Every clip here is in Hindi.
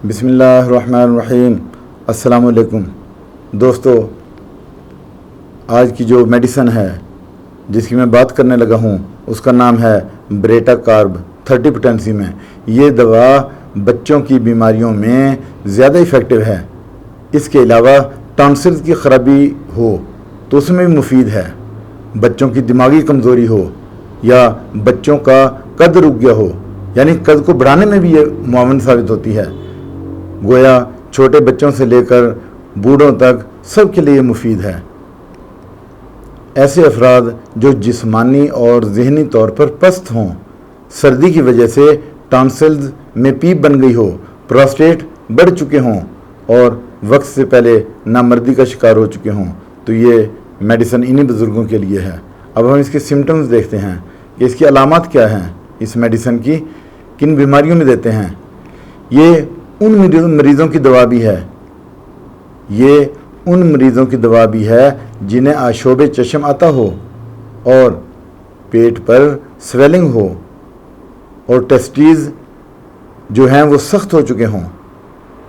बिस्मिल्लाहिर्रहमानिर्रहीम। अस्सलाम वालेकुम दोस्तों, आज की जो मेडिसिन है जिसकी मैं बात करने लगा हूँ उसका नाम है ब्रेटा कार्ब 30 पोटेंसी में। ये दवा बच्चों की बीमारियों में ज़्यादा इफ़ेक्टिव है। इसके अलावा टॉन्सिल्स की ख़राबी हो तो उसमें भी मुफीद है। बच्चों की दिमागी कमज़ोरी हो या बच्चों का कद रुक गया हो, यानी कद को बढ़ाने में भी ये मुआवन साबित होती है। गोया छोटे बच्चों से लेकर बूढ़ों तक सबके लिए मुफीद है। ऐसे अफराद जो जिस्मानी और ज़हनी तौर पर पस्त हों, सर्दी की वजह से टॉन्सिल्स में पीप बन गई हो, प्रोस्टेट बढ़ चुके हों और वक्त से पहले नामर्दी का शिकार हो चुके हों, तो ये मेडिसिन इन्हीं बुज़ुर्गों के लिए है। अब हम इसके सिम्टम्स देखते हैं कि इसकी अलामत क्या हैं, इस मेडिसिन की किन बीमारियों में देते हैं। ये उन मरीज़ों की दवा भी है, ये उन मरीज़ों की दवा भी है जिन्हें आशोब चश्म आता हो और पेट पर स्वेलिंग हो और टेस्टीज़ जो हैं वो सख्त हो चुके हों।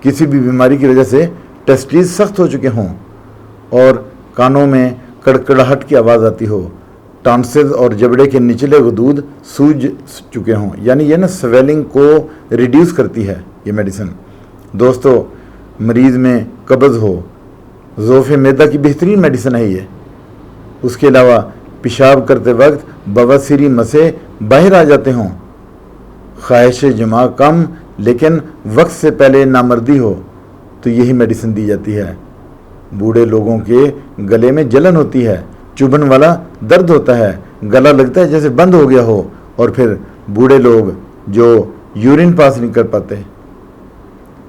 किसी भी बीमारी की वजह से टेस्टीज़ सख्त हो चुके हों और कानों में कड़कड़ाहट की आवाज़ आती हो, टॉन्सिल्स और जबड़े के निचले गदूद सूज चुके हों, यानी ये ना स्वेलिंग को रिड्यूस करती है ये मेडिसिन। दोस्तों, मरीज़ में कब्ज़ हो, ज़ोफ़े मैदा की बेहतरीन मेडिसिन है ये। उसके अलावा पेशाब करते वक्त बवासीरी मसे बाहर आ जाते हों, ख्वाहिश जमा कम लेकिन वक्त से पहले नामर्दी हो, तो यही मेडिसिन दी जाती है। बूढ़े लोगों के गले में जलन होती है, चुभन वाला दर्द होता है, गला लगता है जैसे बंद हो गया हो, और फिर बूढ़े लोग जो यूरिन पास नहीं कर पाते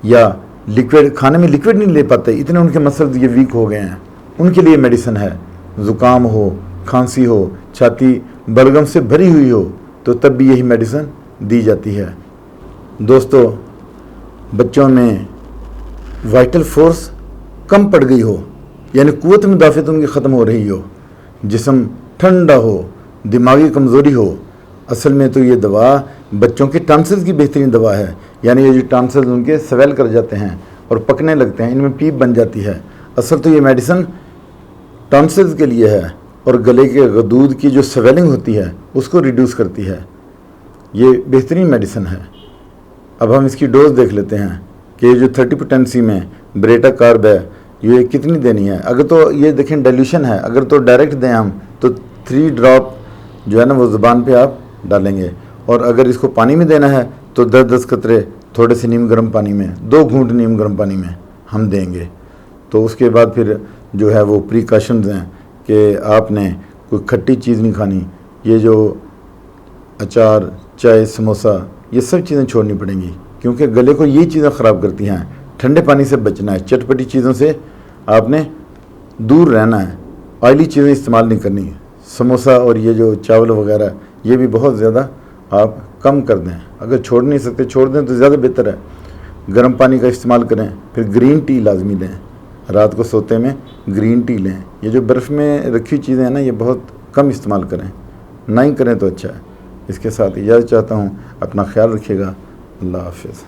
या लिक्विड खाने में लिक्विड नहीं ले पाते, इतने उनके मसल्स ये वीक हो गए हैं, उनके लिए मेडिसिन है। ज़ुकाम हो, खांसी हो, छाती बलगम से भरी हुई हो, तो तब भी यही मेडिसिन दी जाती है। दोस्तों, बच्चों में वाइटल फोर्स कम पड़ गई हो, यानी क़ुव्वत मुदाफ़त उनकी ख़त्म हो रही हो, जिस्म ठंडा हो, दिमागी कमज़ोरी हो, असल में तो ये दवा बच्चों के टॉन्सिल्स की बेहतरीन दवा है। यानी ये जो टॉन्सिल्स उनके स्वेल कर जाते हैं और पकने लगते हैं, इनमें पीप बन जाती है, असल तो ये मेडिसिन टॉन्सिल्स के लिए है और गले के गदूद की जो स्वेलिंग होती है उसको रिड्यूस करती है। ये बेहतरीन मेडिसिन है। अब हम इसकी डोज देख लेते हैं कि जो 30 पोटेंसी में ब्रेटा कार्ब है ये कितनी देनी है। अगर तो ये देखें डाइल्यूशन है, अगर तो डायरेक्ट दें हम तो 3 ड्रॉप जो है ना वो ज़ुबान पे आप डालेंगे, और अगर इसको पानी में देना है तो 10-10 कतरे थोड़े से नीम गर्म पानी में, 2 घूंट नीम गर्म पानी में हम देंगे। तो उसके बाद फिर जो है वो प्रिकॉशंस हैं कि आपने कोई खट्टी चीज़ नहीं खानी, ये जो अचार, चाय, समोसा, ये सब चीज़ें छोड़नी पड़ेंगी क्योंकि गले को ये चीज़ें ख़राब करती हैं। ठंडे पानी से बचना है, चटपटी चीज़ों से आपने दूर रहना है, ऑयली चीज़ें इस्तेमाल नहीं करनी। समोसा और ये जो चावल वगैरह ये भी बहुत ज़्यादा आप कम कर दें। अगर छोड़ नहीं सकते छोड़ दें तो ज़्यादा बेहतर है। गर्म पानी का इस्तेमाल करें, फिर ग्रीन टी लाजमी लें, रात को सोते में ग्रीन टी लें। ये जो बर्फ़ में रखी चीज़ें हैं ना ये बहुत कम इस्तेमाल करें, ना ही करें तो अच्छा है। इसके साथ इजाज़त चाहता हूँ, अपना ख्याल रखिएगा। अल्लाह हाफ़िज़।